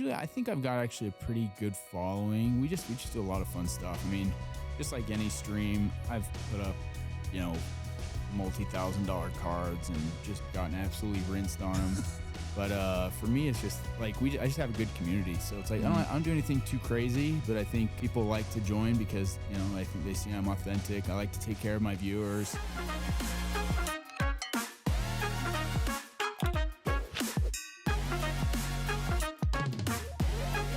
Usually, I think I've got actually a pretty good following. We just do a lot of fun stuff. I mean, just like any stream, I've put up, multi-$1,000 cards and just gotten absolutely rinsed on them. But for me, it's just like I just have a good community. So it's like I don't do anything too crazy, but I think people like to join because I think they see I'm authentic. I like to take care of my viewers.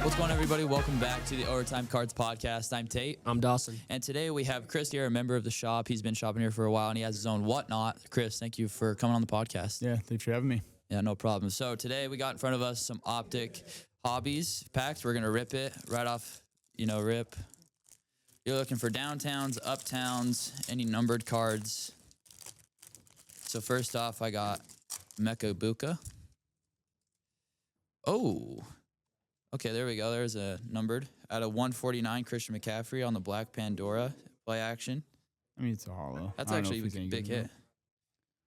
What's going on, everybody? Welcome back to the Overtime Cards Podcast. I'm Tate. I'm Dawson. And today we have Chris here, a member of the shop. He's been shopping here for a while, and he has his own whatnot. Chris, thank you for coming on the podcast. Yeah, thanks for having me. Yeah, no problem. So today we got in front of us some optic hobbies packs. We're going to rip it right off, rip. You're looking for downtowns, uptowns, any numbered cards. So first off, I got Mecha Buka. Oh, okay, there we go. There's a numbered. Out of 149, Christian McCaffrey on the Black Pandora play action. I mean, it's a hollow. That's actually a big hit.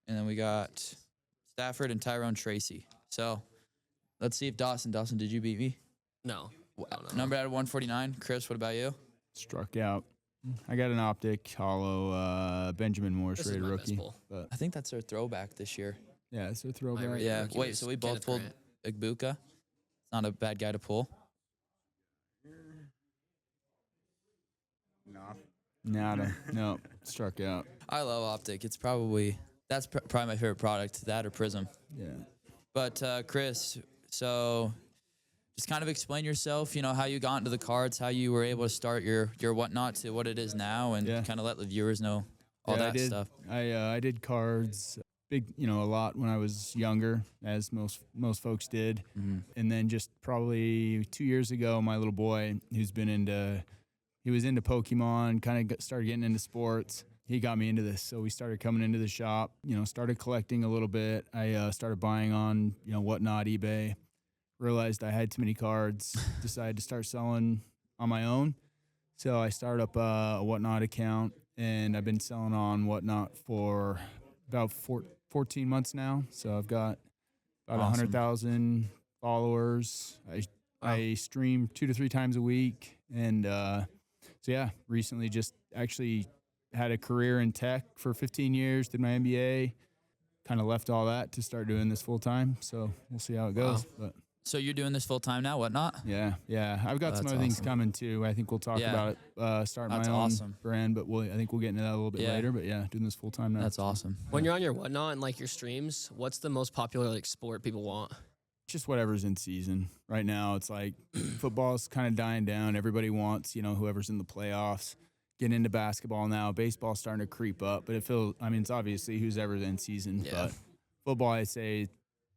And then we got Stafford and Tyrone Tracy. So let's see if Dawson, did you beat me? No. Number out of 149. Chris, what about you? Struck out. I got an optic hollow Benjamin Morse rated rookie. But I think that's their throwback this year. yeah, it's a throwback. Yeah, wait, so we both pulled Igbuka. It's not a bad guy to pull. Nada. No, struck out. I love optic. It's probably probably my favorite product, that or Prism. Yeah. But Chris, so just kind of explain yourself, how you got into the cards, how you were able to start your whatnot to what it is now, and kind of let the viewers know all that stuff. I did cards a lot when I was younger, as most folks did. Mm-hmm. And then just probably 2 years ago, my little boy, he was into Pokemon, kind of started getting into sports. He got me into this, so we started coming into the shop, started collecting a little bit. I started buying on, whatnot, eBay. Realized I had too many cards, decided to start selling on my own. So I started up a whatnot account, and I've been selling on whatnot for about 14 months now. So I've got about 100,000 followers. I stream 2 to 3 times a week. And recently just actually had a career in tech for 15 years, did my MBA, kind of left all that to start doing this full time. So we'll see how it goes. Wow. But so you're doing this full time now, whatnot? Yeah. I've got some other things coming too. I think we'll talk about it, starting my own brand, but I think we'll get into that a little bit later. But yeah, doing this full time now. That's awesome. When you're on your whatnot and like your streams, what's the most popular sport people want? Just whatever's in season. Right now, it's like football's kind of dying down. Everybody wants, whoever's in the playoffs. Getting into basketball now. Baseball's starting to creep up, but it's obviously who's ever in season. Yeah. But football, I'd say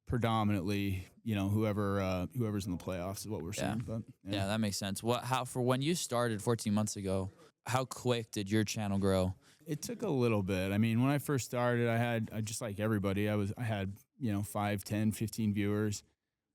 predominantly, whoever's in the playoffs is what we're seeing. But yeah, that makes sense. For when you started 14 months ago, how quick did your channel grow? It took a little bit. I mean, when I first started, I just like everybody, I had 5, 10, 15 viewers.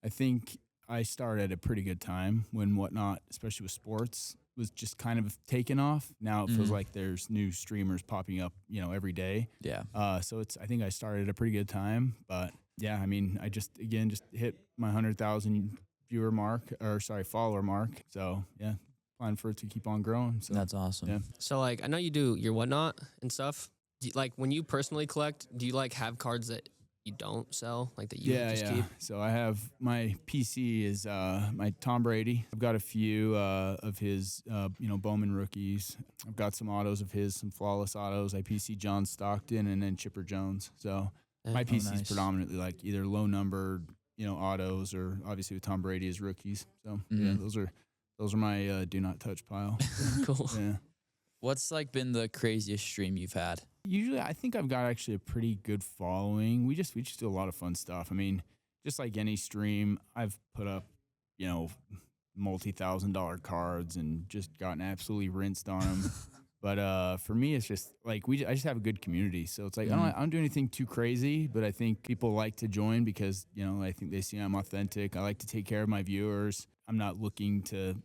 I think I started at a pretty good time when whatnot, especially with sports, was just kind of taken off. Now it feels like there's new streamers popping up, every day. Yeah. So I think I started at a pretty good time, but yeah, I mean, I just hit my 100,000 follower mark. So yeah, plan for it to keep on growing. So that's awesome. Yeah. So I know you do your whatnot and stuff. When you personally collect, do you have cards that you don't sell, that you just keep? So I have my PC is my Tom Brady. I've got a few of his Bowman rookies. I've got some autos of his, some flawless autos. I PC John Stockton and then Chipper Jones. So my PC is predominantly either low numbered autos, or obviously with Tom Brady as rookies. So yeah, those are my do not touch pile. Cool. Yeah. What's been the craziest stream you've had? Usually, I think I've got actually a pretty good following. We just do a lot of fun stuff. I mean, just like any stream, I've put up, multi-$1,000 cards and just gotten absolutely rinsed on them. But for me, it's just I just have a good community. So it's I don't do anything too crazy, but I think people like to join because I think they see I'm authentic. I like to take care of my viewers. I'm not looking to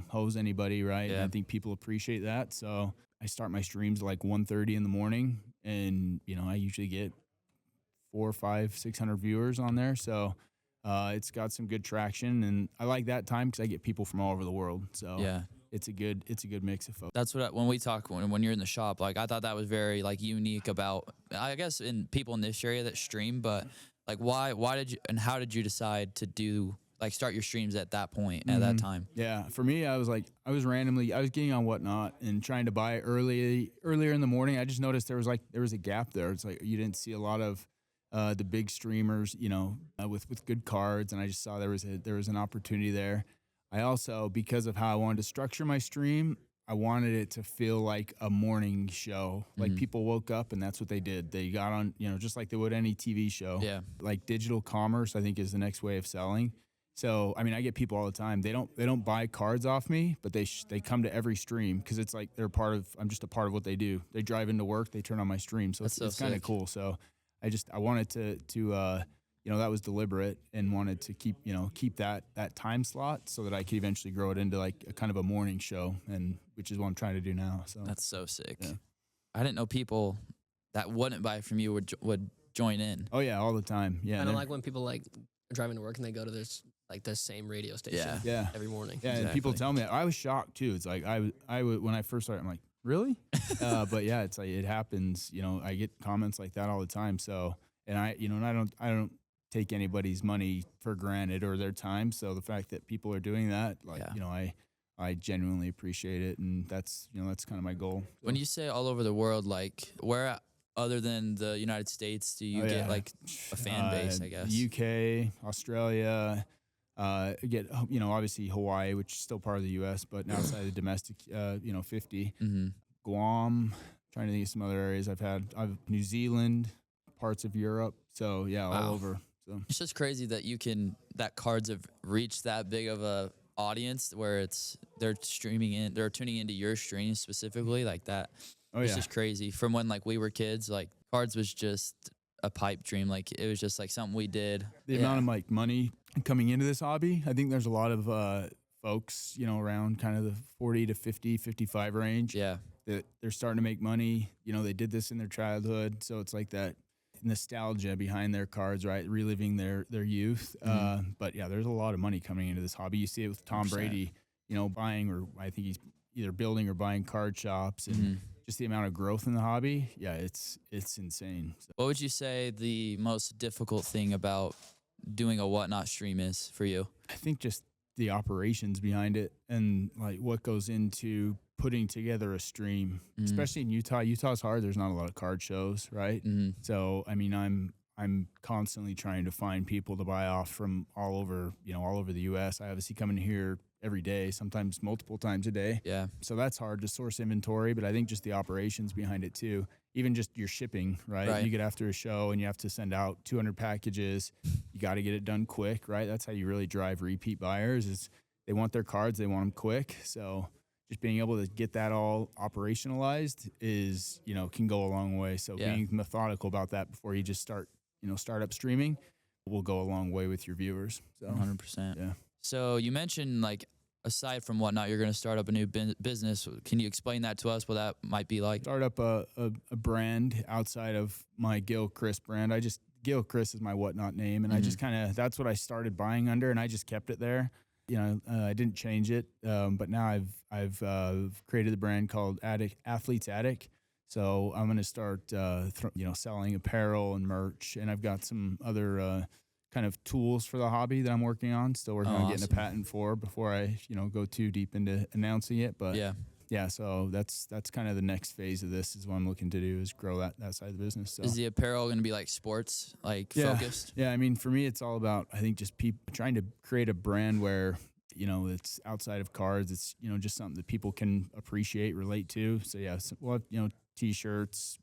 hose anybody, right? Yeah. And I think people appreciate that. So I start my streams 1:30 in the morning, and I usually get 400, 500, 600 viewers on there. So It's got some good traction, and I like that time because I get people from all over the world. So Yeah. it's a good mix of folks. That's what when we talk when you're in the shop, like I thought that was very like unique about I guess in people in this area that stream, but like why did you and how did you decide to do like start your streams at that point at that time? Yeah, for me, I was getting on Whatnot and trying to buy earlier in the morning. I just noticed there was a gap there. It's like you didn't see a lot of the big streamers, with good cards, and I just saw there was an opportunity there. I also, because of how I wanted to structure my stream, I wanted it to feel like a morning show. Like people woke up and that's what they did. They got on, just like they would any TV show. Yeah. Like digital commerce, I think, is the next way of selling. So, I mean, I get people all the time. They don't buy cards off me, but they come to every stream because it's like I'm just a part of what they do. They drive into work, they turn on my stream. So That's it's so kind of sick. cool. So I wanted to that was deliberate and wanted to keep that time slot so that I could eventually grow it into like a kind of a morning show, and which is what I'm trying to do now. So That's so sick. Yeah. I didn't know people that wouldn't buy from you would join in. oh yeah, all the time. Yeah. I don't they're- like when people like are driving to work and they go to this like the same radio station Yeah. Yeah. every morning. Yeah, and people Exactly. tell me that. I was shocked too. It's like I would when I first started, I'm like, really? But yeah, it's like it happens. I get comments like that all the time. So, and I don't take anybody's money for granted or their time. So the fact that people are doing that, like, Yeah. I genuinely appreciate it, and that's kind of my goal. So, When you say all over the world, like where other than the United States do you Oh, get yeah. like a fan base, I guess? UK, Australia. Get obviously Hawaii, which is still part of the U.S., but outside of the domestic, 50. Mm-hmm. Guam. Trying to think of some other areas I've New Zealand, parts of Europe. So yeah, all Wow. over. So It's just crazy that cards have reached that big of a audience where they're tuning into your stream specifically like that. oh It's yeah, just crazy. From when like we were kids, like cards was just a pipe dream. Like it was just like something we did. the amount of like money coming into this hobby. I think there's a lot of folks, around kind of the 40 to 50, 55 range. Yeah. That they're starting to make money. They did this in their childhood, so it's like that nostalgia behind their cards, right? Reliving their youth. But yeah, there's a lot of money coming into this hobby. You see it with Tom 100%. Brady, buying, or I think he's either building or buying card shops, and just the amount of growth in the hobby. Yeah, it's insane. So, What would you say the most difficult thing about doing a Whatnot stream is for you? I think just the operations behind it and like what goes into putting together a stream, especially in Utah. Utah's hard. There's not a lot of card shows, right? So, I mean, I'm constantly trying to find people to buy off from all over the U.S. I obviously come in here every day, sometimes multiple times a day. Yeah. So that's hard to source inventory, but I think just the operations behind it too, even just your shipping, right? Right. You get after a show and you have to send out 200 packages. You got to get it done quick, right? That's how you really drive repeat buyers is they want their cards, they want them quick. So just being able to get that all operationalized is, can go a long way. So Yeah. being methodical about that before you just start up streaming will go a long way with your viewers. So 100%. yeah. So you mentioned like aside from Whatnot, you're going to start up a new business. Can you explain that to us? What that might be like? Start up a brand outside of my Gil Chris brand. Gil Chris is my Whatnot name, and I just that's what I started buying under, and I just kept it there. I didn't change it, but now I've created a brand called Athlete's Attic. So I'm going to start, selling apparel and merch, and I've got some other kind of tools for the hobby that I'm working on. Still working on getting a awesome. patent for before I, go too deep into announcing it. But Yeah. So that's kind of the next phase of this is what I'm looking to do is grow that side of the business. So. Is the apparel going to be like sports, like focused? Yeah, I mean, for me, it's all about, I think, just trying to create a brand where, it's outside of cards. It's, just something that people can appreciate, relate to. So, yeah, we'll have, T-shirts,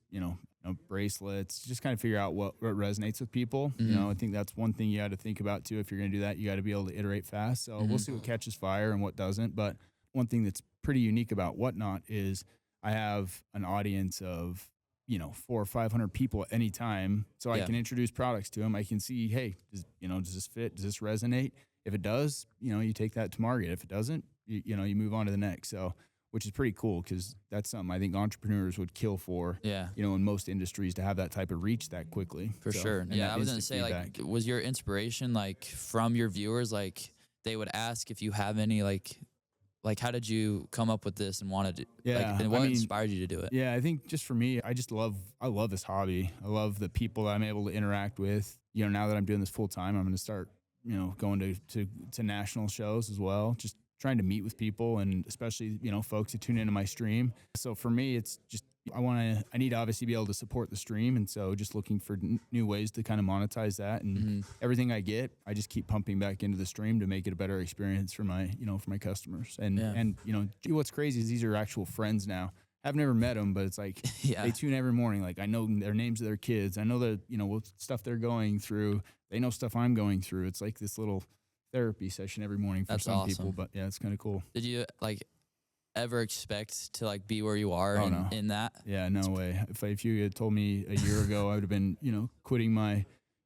bracelets, just kind of figure out what resonates with people. I think that's one thing you got to think about, too. If you're going to do that, you got to be able to iterate fast. So we'll see what catches fire and what doesn't. But one thing that's pretty unique about Whatnot is I have an audience of 400 or 500 people at any time, so I can introduce products to them. I can see, hey, does this fit? Does this resonate? If it does, you take that to market. If it doesn't, you move on to the next. So which is pretty cool because that's something I think entrepreneurs would kill for. Yeah. You know, in most industries to have that type of reach that quickly. For sure. and Yeah, that I was gonna instant say, like, was your inspiration like from your viewers? Like, they would ask if you have any like how did you come up with this and wanted to? Yeah, Like, and what inspired you to do it? Yeah, I think just for me, I love this hobby. I love the people that I'm able to interact with. You know, now that I'm doing this full time, I'm going to start, you know, going to national shows as well. Just trying to meet with people and especially, you know, folks who tune into my stream. So for me, it's just I need to obviously be able to support the stream, and so just looking for new ways to kind of monetize that, and everything I get, I just keep pumping back into the stream to make it a better experience for my customers. And you know, what's crazy is these are actual friends now. I've never met them, but it's like they tune every morning. Like I know their names of their kids. I know that, you know, what stuff they're going through. They know stuff I'm going through. It's like this little therapy session every morning for some people. But yeah, it's kind of cool. Did you like ever expect to like be where you are in that? Yeah, no way. If you had told me a year ago, I would have been, you know, quitting my,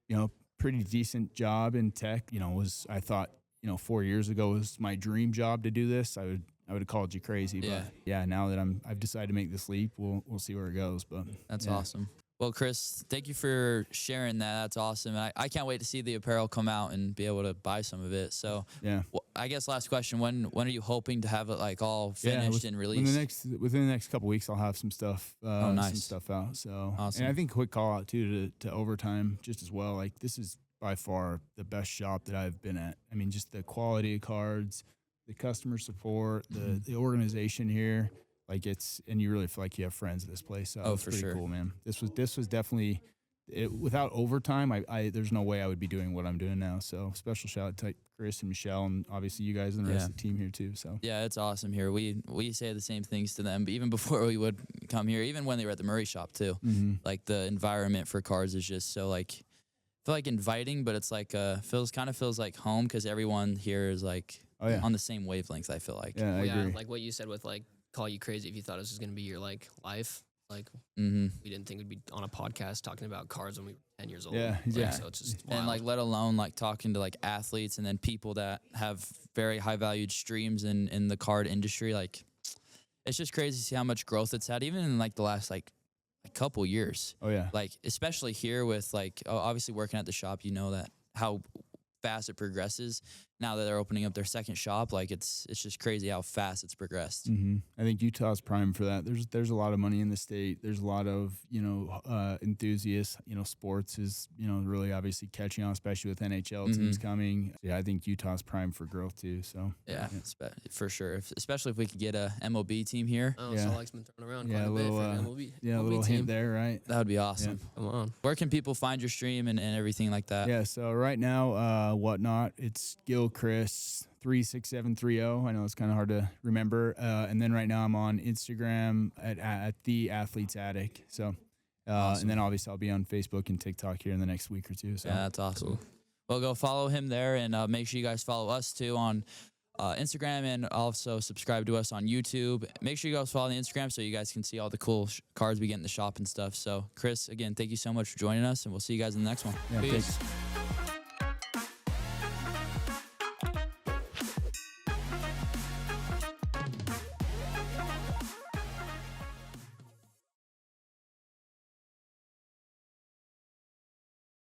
you know, pretty decent job in tech. You know, I thought, you know, 4 years ago was my dream job to do this. I would have called you crazy. Yeah. But yeah, now that I've decided to make this leap, we'll see where it goes. But that's awesome. Well, Chris, thank you for sharing that. That's awesome. And I can't wait to see the apparel come out and be able to buy some of it. So yeah, well, I guess last question, when are you hoping to have it like all finished and released? Within the next couple weeks, I'll have some stuff, nice. some stuff out. So awesome. And I think quick call out too to Overtime just as well. Like this is by far the best shop that I've been at. I mean, just the quality of cards, the customer support, the organization here. Like and you really feel like you have friends at this place. So it's pretty cool, man. This was definitely without Overtime. I there's no way I would be doing what I'm doing now. So special shout out to Chris and Michelle, and obviously you guys and the rest of the team here too. So yeah, it's awesome here. We say the same things to them, but even before we would come here, even when they were at the Murray shop too. Like the environment for cards is just so like feel like inviting, but it's like feels like home because everyone here is like on the same wavelength. I feel like I agree. Like what you said with like call you crazy if you thought this was gonna be your like life. Like we didn't think we'd be on a podcast talking about cards when we were 10 years old. Yeah, exactly. So it's just wild. And like let alone like talking to like athletes and then people that have very high valued streams in the card industry. Like it's just crazy to see how much growth it's had, even in like the last like a couple years. Oh yeah. Like especially here with like obviously working at the shop, you know that how fast it progresses. Now that they're opening up their second shop, like it's just crazy how fast it's progressed. I think Utah's prime for that. There's a lot of money in the state. There's a lot of, you know, enthusiasts. You know, sports is, you know, really obviously catching on, especially with NHL teams coming. Yeah, I think Utah's prime for growth too. So yeah. For sure. Especially if we could get a MLB team here. Oh, Salt Lake's been thrown around quite a a bit little, for an MLB. Yeah, a little team. hint there, right? That would be awesome. Yeah. Come on. Where can people find your stream and everything like that? Yeah, so right now, Whatnot, it's Gil Chris 36730. I know it's kind of hard to remember. And then right now I'm on Instagram at the Athlete's Attic. So, awesome. And then obviously I'll be on Facebook and TikTok here in the next week or two. So yeah, that's awesome. Cool. Well, go follow him there, and make sure you guys follow us too on Instagram, and also subscribe to us on YouTube. Make sure you guys follow the Instagram so you guys can see all the cool cards we get in the shop and stuff. So, Chris, again, thank you so much for joining us, and we'll see you guys in the next one. Yeah, Peace. thanks.